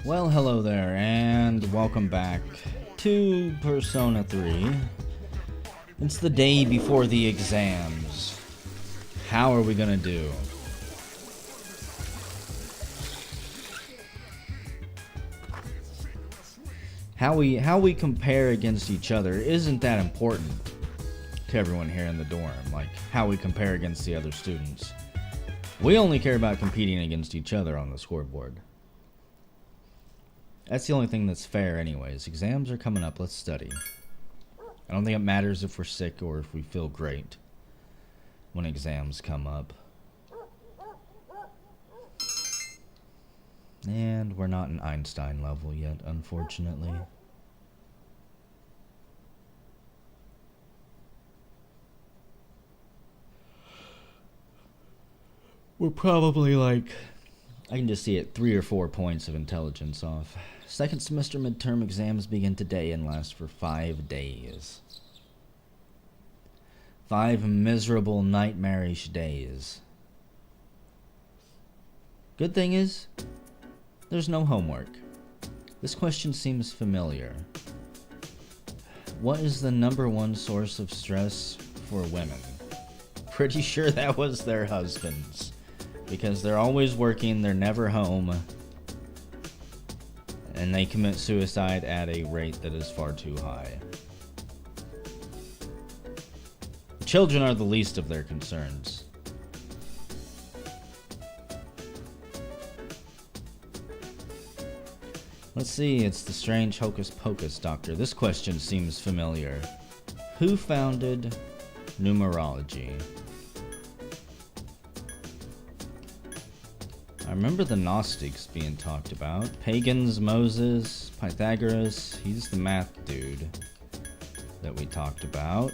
Well, hello there, and welcome back to Persona 3. It's the day before the exams. How are we gonna do? How we compare against each other isn't that important to everyone here in the dorm, like how we compare against the other students. We only care about competing against each other on the scoreboard. That's the only thing that's fair anyways. Exams are coming up, let's study. I don't think it matters if we're sick or if we feel great when exams come up. And we're not an Einstein level yet, unfortunately. We're probably like, I can just see it, 3 or 4 points of intelligence off. Second semester midterm exams begin today and last for 5 days. 5 miserable, nightmarish days. Good thing is, there's no homework. This question seems familiar. What is the #1 source of stress for women? Pretty sure that was their husbands. Because they're always working, they're never home, and they commit suicide at a rate that is far too high. Children are the least of their concerns. Let's see, it's the strange hocus pocus doctor. This question seems familiar. Who founded numerology? I remember the Gnostics being talked about. Pagans, Moses, Pythagoras. He's the math dude that we talked about.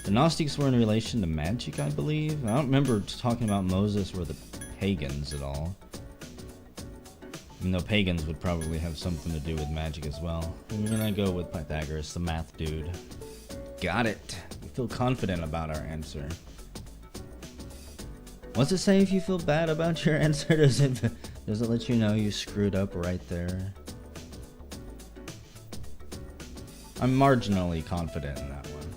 The Gnostics were in relation to magic, I believe. I don't remember talking about Moses or the pagans at all. Even though pagans would probably have something to do with magic as well. We're gonna go with Pythagoras, the math dude. Got it. We feel confident about our answer. What's it say if you feel bad about your answer? Does it let you know you screwed up right there? I'm marginally confident in that one.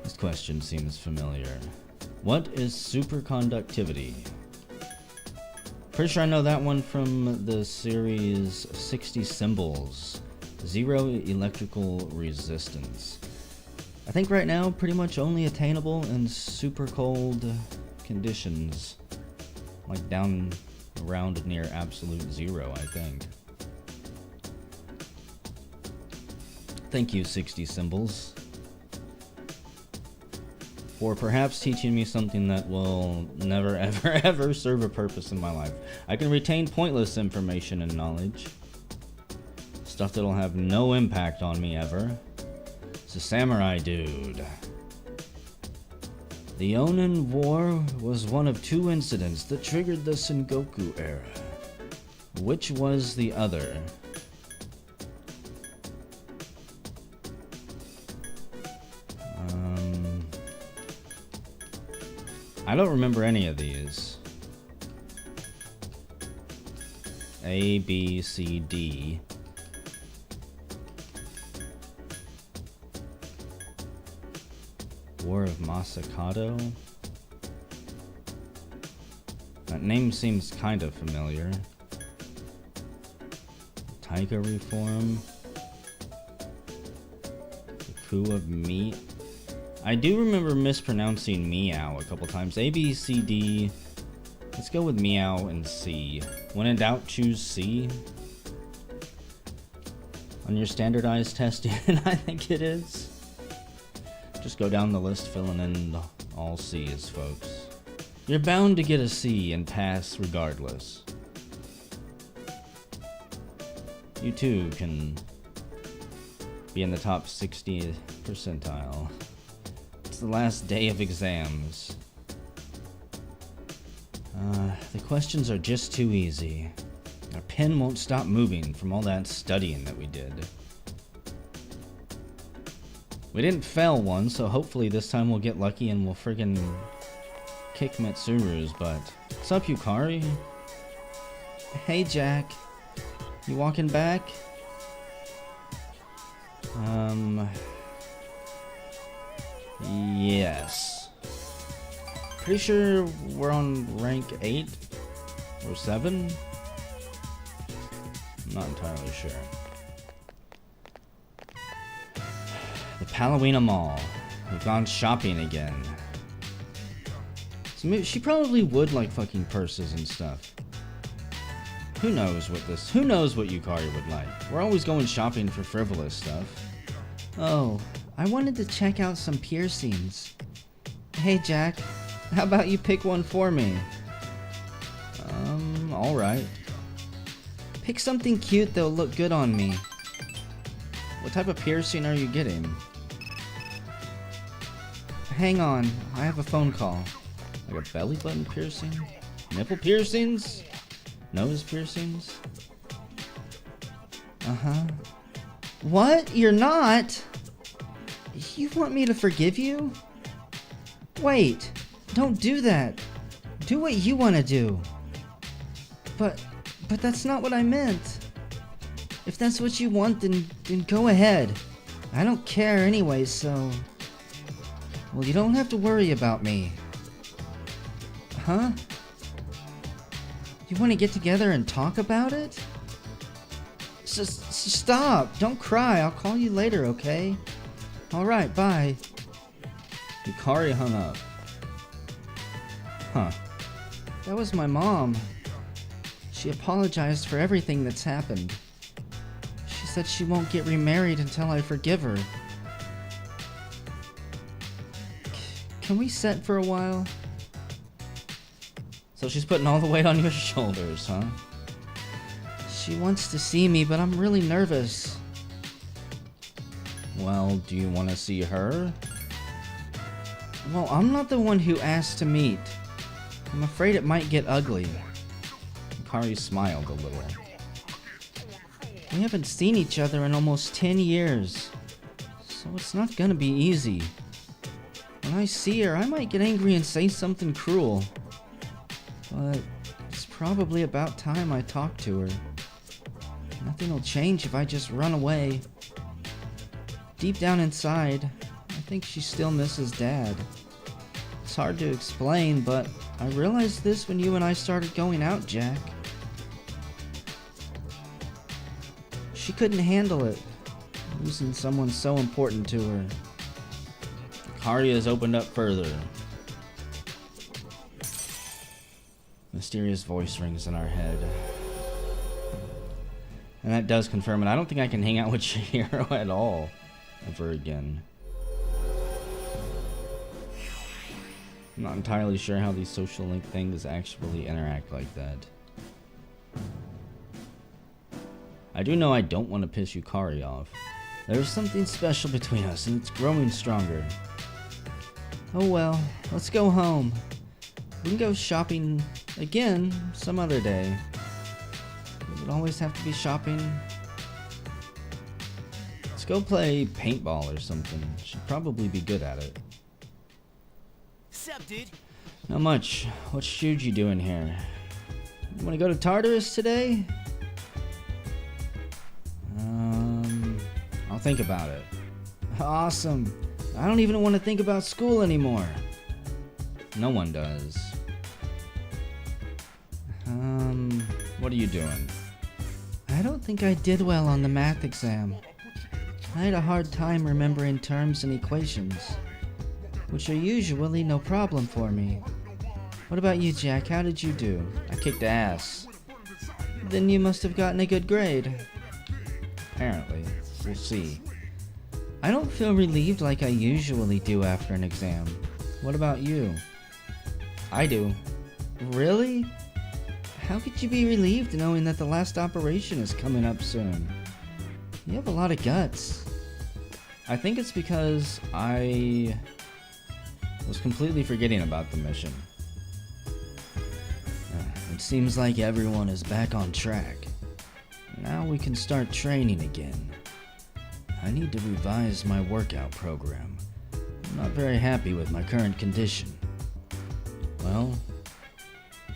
This question seems familiar. What is superconductivity? Pretty sure I know that one from the series 60 Symbols. 0 electrical resistance. I think right now, pretty much only attainable in super cold conditions. Like down around near absolute 0, I think. Thank you, 60 Symbols, for perhaps teaching me something that will never, ever, ever serve a purpose in my life. I can retain pointless information and knowledge. Stuff that'll have no impact on me ever. It's a samurai dude. The Onin War was one of 2 incidents that triggered the Sengoku era. Which was the other? I don't remember any of these. A, B, C, D. War of Masakado? That name seems kind of familiar. Tiger Reform? The Coup of Meat? I do remember mispronouncing meow a couple times. A, B, C, D. Let's go with meow and C. When in doubt, choose C. On your standardized testing, I think it is. Just go down the list filling in all C's, folks. You're bound to get a C and pass regardless. You too can be in the top 60th percentile. It's the last day of exams. The questions are just too easy. Our pen won't stop moving from all that studying that we did. We didn't fail one, so hopefully this time we'll get lucky and we'll friggin' kick Mitsuru's butt. What's up, Yukari? Hey, Jack. You walking back? Yes. Pretty sure we're on rank 8 or 7? I'm not entirely sure. The Palawina Mall. We've gone shopping again. So she probably would like fucking purses and stuff. Who knows what Yukari would like. We're always going shopping for frivolous stuff. Oh, I wanted to check out some piercings. Hey Jack, how about you pick one for me? Alright. Pick something cute that'll look good on me. What type of piercing are you getting? Hang on, I have a phone call. Like a belly button piercing? Nipple piercings? Nose piercings? Uh-huh. What? You're not? You want me to forgive you? Wait, don't do that. Do what you want to do. But that's not what I meant. If that's what you want, then go ahead. I don't care anyway, so... Well, you don't have to worry about me. Huh? You want to get together and talk about it? Stop! Don't cry. I'll call you later, okay? Alright, bye. Yukari hung up. Huh. That was my mom. She apologized for everything that's happened. She said she won't get remarried until I forgive her. Can we set for a while? So she's putting all the weight on your shoulders, huh? She wants to see me, but I'm really nervous. Well, do you want to see her? Well, I'm not the one who asked to meet. I'm afraid it might get ugly. Yukari smiled a little. We haven't seen each other in almost 10 years, so it's not gonna be easy. When I see her, I might get angry and say something cruel. But it's probably about time I talk to her. Nothing will change if I just run away. Deep down inside, I think she still misses Dad. It's hard to explain, but I realized this when you and I started going out, Jack. She couldn't handle it, losing someone so important to her. Yukari has opened up further. Mysterious voice rings in our head. And that does confirm it. I don't think I can hang out with Chihiro at all ever again. I'm not entirely sure how these social link things actually interact like that. I do know I don't want to piss Yukari off. There's something special between us, and it's growing stronger. Oh well, let's go home. We can go shopping again some other day. Does it always have to be shopping? Let's go play paintball or something. Should probably be good at it. Sup, dude? Not much. What should you doing here? You want to go to Tartarus today? I'll think about it. Awesome. I don't even want to think about school anymore. No one does. What are you doing? I don't think I did well on the math exam. I had a hard time remembering terms and equations, which are usually no problem for me. What about you, Jack? How did you do? I kicked ass. Then you must have gotten a good grade. Apparently. We'll see. I don't feel relieved like I usually do after an exam. What about you? I do. Really? How could you be relieved knowing that the last operation is coming up soon? You have a lot of guts. I think it's because I was completely forgetting about the mission. It seems like everyone is back on track. Now we can start training again. I need to revise my workout program. I'm not very happy with my current condition. Well,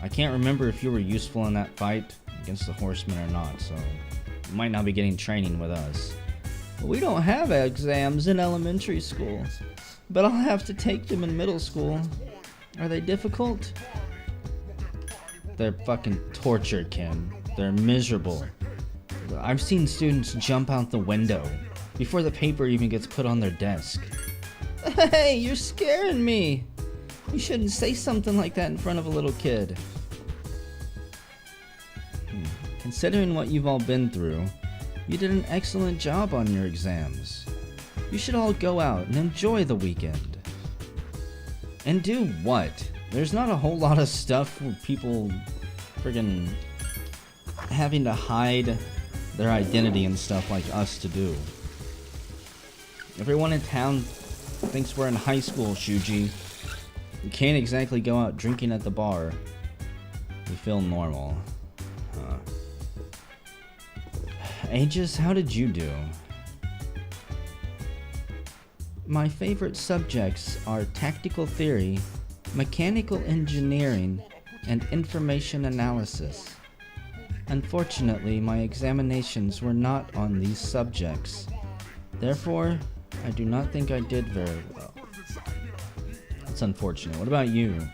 I can't remember if you were useful in that fight. against the horsemen or not, so you might not be getting training with us. But we don't have exams in elementary school, but I'll have to take them in middle school. Are they difficult? They're fucking torture, Kim. They're miserable. I've seen students jump out the window before the paper even gets put on their desk. Hey, you're scaring me. You shouldn't say something like that in front of a little kid. Considering what you've all been through, you did an excellent job on your exams. You should all go out and enjoy the weekend. And do what? There's not a whole lot of stuff for people friggin' having to hide their identity and stuff like us to do. Everyone in town thinks we're in high school, Shuji. We can't exactly go out drinking at the bar. We feel normal. Aegis, how did you do? My favorite subjects are tactical theory, mechanical engineering, and information analysis. Unfortunately, my examinations were not on these subjects. Therefore, I do not think I did very well. That's unfortunate. What about you,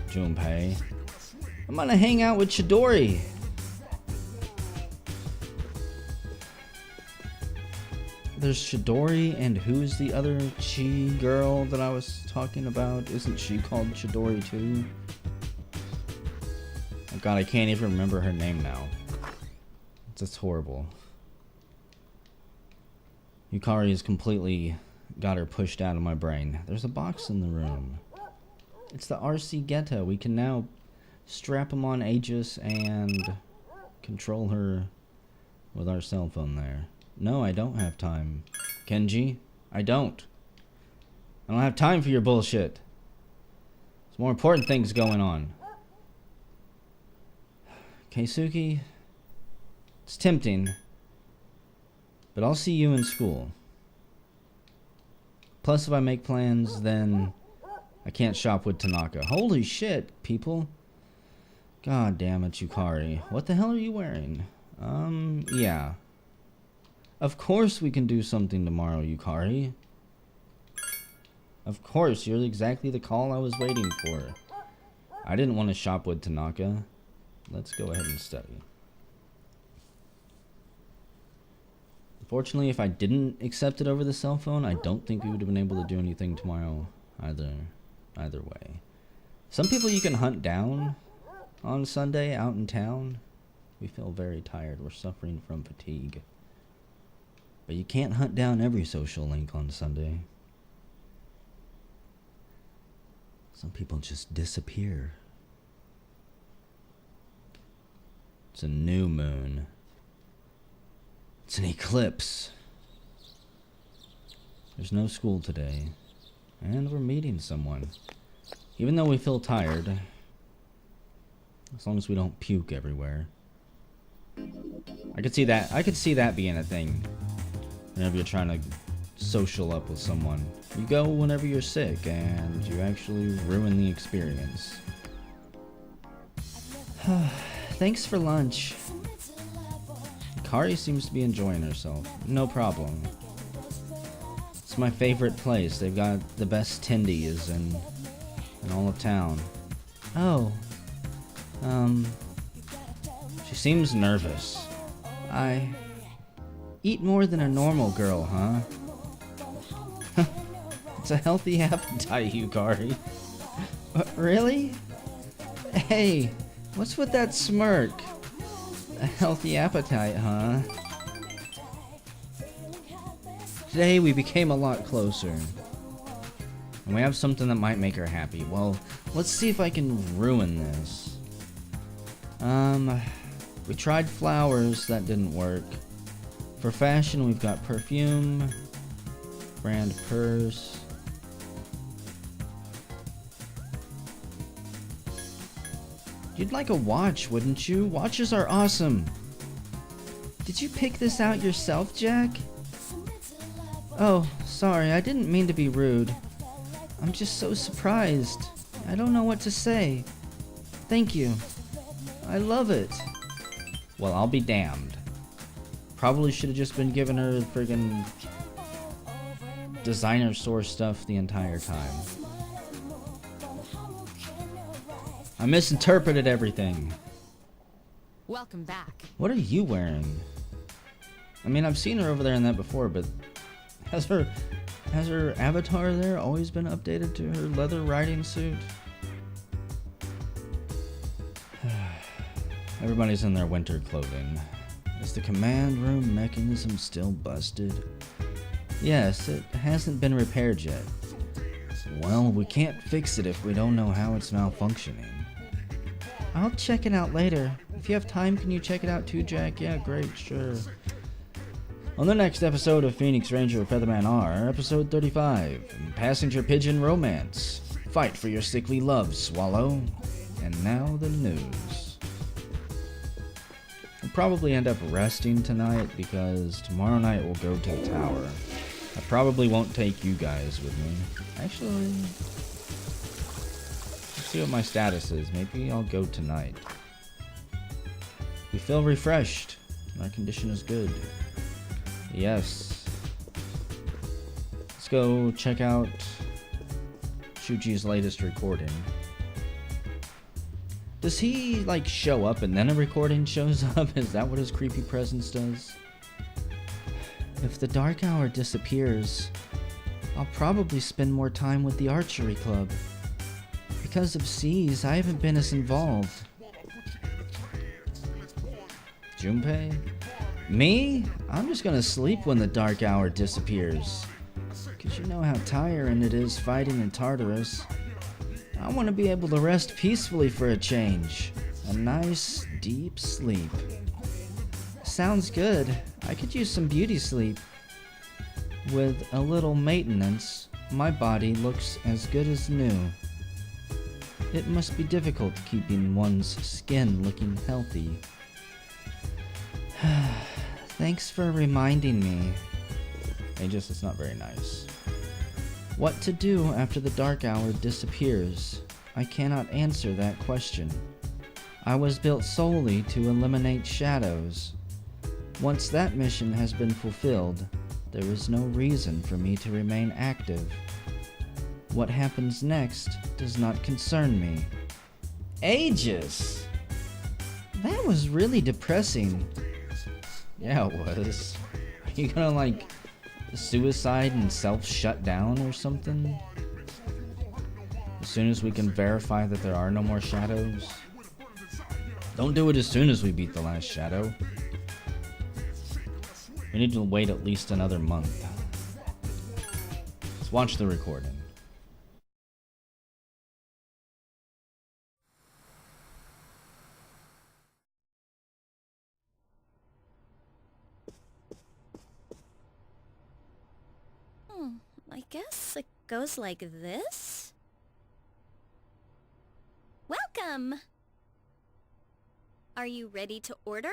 Junpei? I'm gonna hang out with Chidori. There's Chidori, and who's the other Chi girl that I was talking about? Isn't she called Chidori too? Oh god, I can't even remember her name now. That's horrible. Yukari has completely got her pushed out of my brain. There's a box in the room. It's the RC Ghetto. We can now strap him on Aegis and control her with our cell phone there. No, I don't have time. Kenji, I don't. I don't have time for your bullshit. There's more important things going on. Keisuke, it's tempting, but I'll see you in school. Plus, if I make plans, then I can't shop with Tanaka. Holy shit, people. God damn it, Yukari. What the hell are you wearing? Yeah. Of course we can do something tomorrow, Yukari. Of course, you're exactly the call I was waiting for. I didn't want to shop with Tanaka. Let's go ahead and study. Unfortunately, if I didn't accept it over the cell phone, I don't think we would have been able to do anything tomorrow either way. Some people you can hunt down on Sunday out in town. We feel very tired. We're suffering from fatigue. But you can't hunt down every social link on Sunday. Some people just disappear. It's a new moon. It's an eclipse. There's no school today. And we're meeting someone. Even though we feel tired. As long as we don't puke everywhere. I could see that being a thing. Whenever you're trying to social up with someone. You go whenever you're sick and you actually ruin the experience. Thanks for lunch. Kari seems to be enjoying herself. No problem. It's my favorite place. They've got the best tendies in all of town. Oh. She seems nervous. I eat more than a normal girl, huh? It's a healthy appetite, Yukari. Really? Hey, what's with that smirk? A healthy appetite, huh? Today we became a lot closer. And we have something that might make her happy. Well, let's see if I can ruin this. We tried flowers, that didn't work. For fashion, we've got perfume, brand purse. You'd like a watch, wouldn't you? Watches are awesome. Did you pick this out yourself, Jack? Oh, sorry, I didn't mean to be rude. I'm just so surprised. I don't know what to say. Thank you. I love it. Well, I'll be damned. Probably should have just been giving her friggin' designer source stuff the entire time. I misinterpreted everything. Welcome back. What are you wearing? I mean, I've seen her over there in that before, but has her avatar there always been updated to her leather riding suit? Everybody's in their winter clothing. Is the command room mechanism still busted? Yes, it hasn't been repaired yet. Well, we can't fix it if we don't know how it's malfunctioning. I'll check it out later. If you have time, can you check it out too, Jack? Yeah, great, sure. On the next episode of Phoenix Ranger Featherman R, episode 35, Passenger Pigeon Romance. Fight for your sickly love, Swallow. And now the news. I'll probably end up resting tonight because tomorrow night we'll go to the tower. I probably won't take you guys with me. Actually, let's see what my status is. Maybe I'll go tonight. We feel refreshed. Our condition is good. Yes. Let's go check out Shuji's latest recording. Does he, like, show up and then a recording shows up? Is that what his creepy presence does? If the dark hour disappears, I'll probably spend more time with the archery club. Because of C's, I haven't been as involved. Junpei? Me? I'm just gonna sleep when the dark hour disappears. Cause you know how tiring it is fighting in Tartarus. I want to be able to rest peacefully for a change. A nice, deep sleep. Sounds good. I could use some beauty sleep. With a little maintenance, my body looks as good as new. It must be difficult keeping one's skin looking healthy. Thanks for reminding me. Aegis, it's not very nice. What to do after the dark hour disappears? I cannot answer that question. I was built solely to eliminate shadows. Once that mission has been fulfilled, there is no reason for me to remain active. What happens next does not concern me. Aegis! That was really depressing. Yeah, it was. Are you gonna, like, suicide and self-shut down or something? As soon as we can verify that there are no more shadows? Don't do it as soon as we beat the last shadow. We need to wait at least another month. Let's watch the recording. I guess it goes like this? Welcome! Are you ready to order?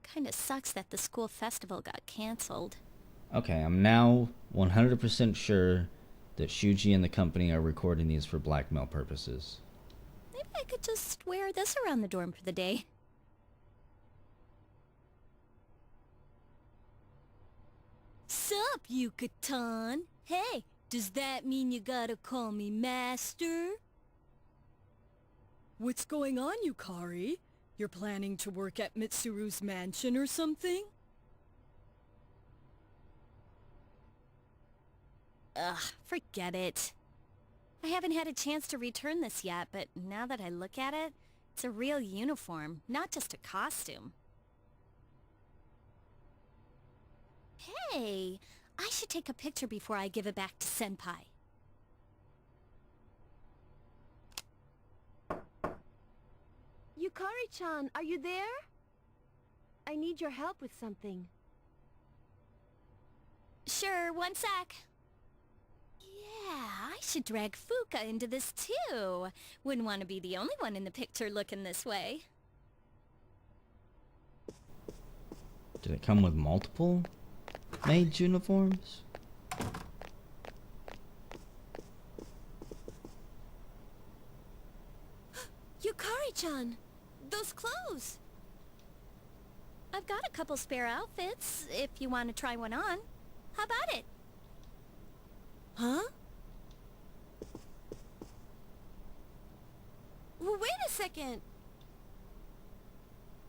Kinda sucks that the school festival got cancelled. Okay, I'm now 100% sure that Shuji and the company are recording these for blackmail purposes. Maybe I could just wear this around the dorm for the day. Sup, Yucatan? Hey, does that mean you gotta call me master? What's going on, Yukari? You're planning to work at Mitsuru's mansion or something? Ugh, forget it. I haven't had a chance to return this yet, but now that I look at it, it's a real uniform, not just a costume. Hey, I should take a picture before I give it back to Senpai. Yukari-chan, are you there? I need your help with something. Sure, one sec. Yeah, I should drag Fuka into this too. Wouldn't want to be the only one in the picture looking this way. Did it come with multiple maid uniforms? Yukari-chan, those clothes. I've got a couple spare outfits, if you want to try one on. How about it? Huh? Wait a second.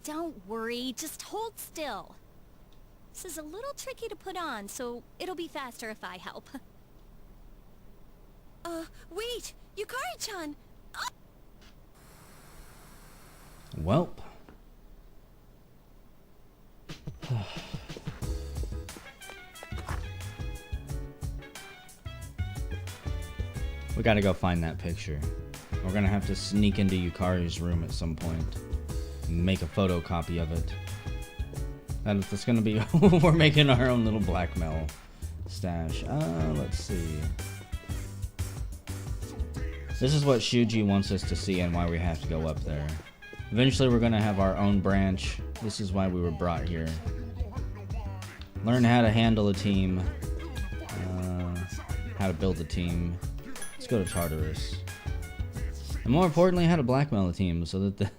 Don't worry, just hold still. This is a little tricky to put on, so it'll be faster if I help. Wait! Yukari-chan! Oh! Welp. We gotta go find that picture. We're gonna have to sneak into Yukari's room at some point and make a photocopy of it. That's gonna be... We're making our own little blackmail stash. Let's see. This is what Shuji wants us to see and why we have to go up there. Eventually we're gonna have our own branch. This is why we were brought here. Learn how to handle a team. How to build a team. Let's go to Tartarus. And more importantly, how to blackmail a team so that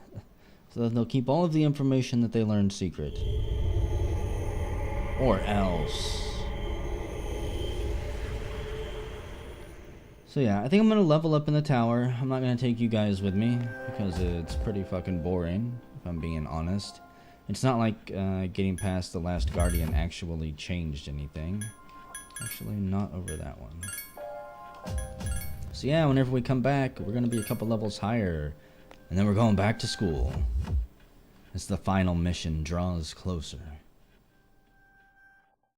they'll keep all of the information that they learned secret. Or else. So yeah, I think I'm gonna level up in the tower. I'm not gonna take you guys with me because it's pretty fucking boring, if I'm being honest. It's not like getting past the last guardian actually changed anything. Actually, not over that one. So yeah, whenever we come back, we're gonna be a couple levels higher, and then we're going back to school as the final mission draws closer.